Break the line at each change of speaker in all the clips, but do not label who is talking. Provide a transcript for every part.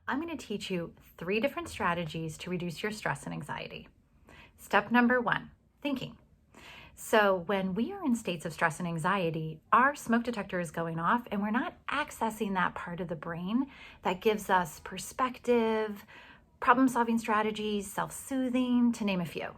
I'm going to teach you 3 different strategies to reduce your stress and anxiety. Step number 1, thinking. So when we are in states of stress and anxiety, our smoke detector is going off and we're not accessing that part of the brain that gives us perspective, problem-solving strategies, self-soothing, to name a few.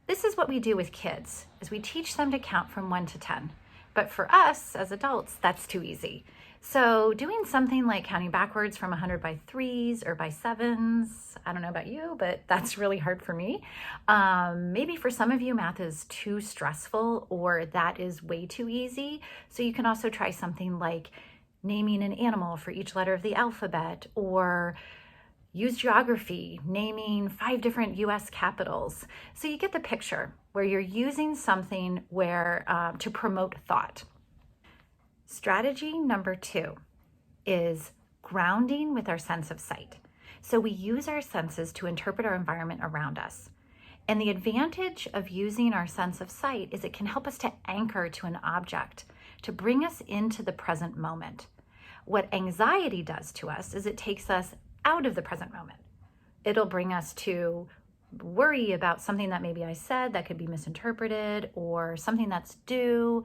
This is what we do with kids, is we teach them to count from 1 to 10. But for us as adults, that's too easy. So doing something like counting backwards from 100 by 3s or by 7s, I don't know about you, but that's really hard for me. Maybe for some of you, math is too stressful or that is way too easy. So you can also try something like naming an animal for each letter of the alphabet, or use geography, naming 5 different US capitals. So you get the picture where you're using something to promote thought. Strategy number 2 is grounding with our sense of sight. So we use our senses to interpret our environment around us. And the advantage of using our sense of sight is it can help us to anchor to an object, to bring us into the present moment. What anxiety does to us is it takes us out of the present moment. It'll bring us to worry about something that maybe I said that could be misinterpreted, or something that's due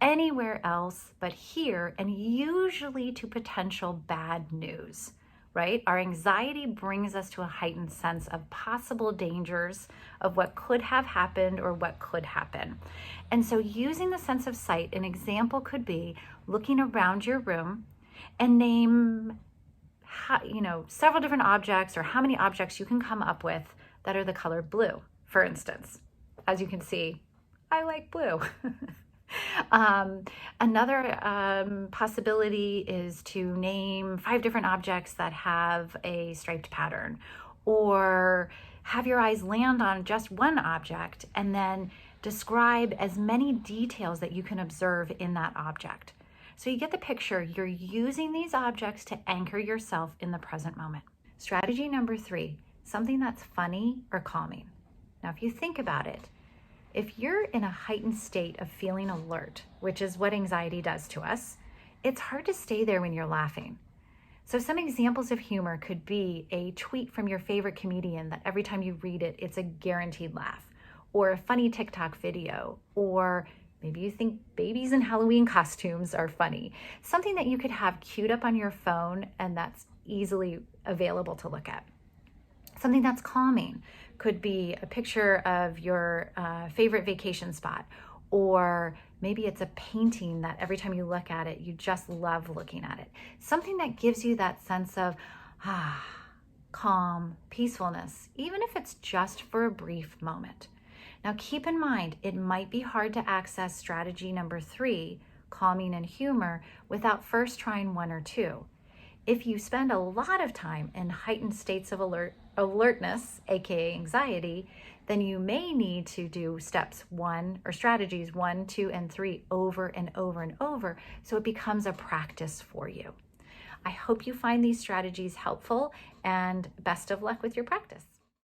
anywhere else but here, and usually to potential bad news, right? Our anxiety brings us to a heightened sense of possible dangers of what could have happened or what could happen. And so using the sense of sight, an example could be looking around your room and name several different objects, or how many objects you can come up with that are the color blue, for instance. As you can see, I like blue. Another possibility is to name 5 different objects that have a striped pattern, or have your eyes land on just one object and then describe as many details that you can observe in that object. So you get the picture. You're using these objects to anchor yourself in the present moment. Strategy number 3, something that's funny or calming. Now, if you think about it, if you're in a heightened state of feeling alert, which is what anxiety does to us, it's hard to stay there when you're laughing. So some examples of humor could be a tweet from your favorite comedian that every time you read it, it's a guaranteed laugh, or a funny TikTok video, or maybe you think babies in Halloween costumes are funny. Something that you could have queued up on your phone and that's easily available to look at. Something that's calming could be a picture of your favorite vacation spot, or maybe it's a painting that every time you look at it, you just love looking at it. Something that gives you that sense of calm, peacefulness, even if it's just for a brief moment. Now keep in mind, it might be hard to access strategy number 3, calming and humor, without first trying 1 or 2. If you spend a lot of time in heightened states of alertness, aka anxiety, then you may need to do strategies 1, 2, and 3 over and over and over, so it becomes a practice for you. I hope you find these strategies helpful, and best of luck with your practice.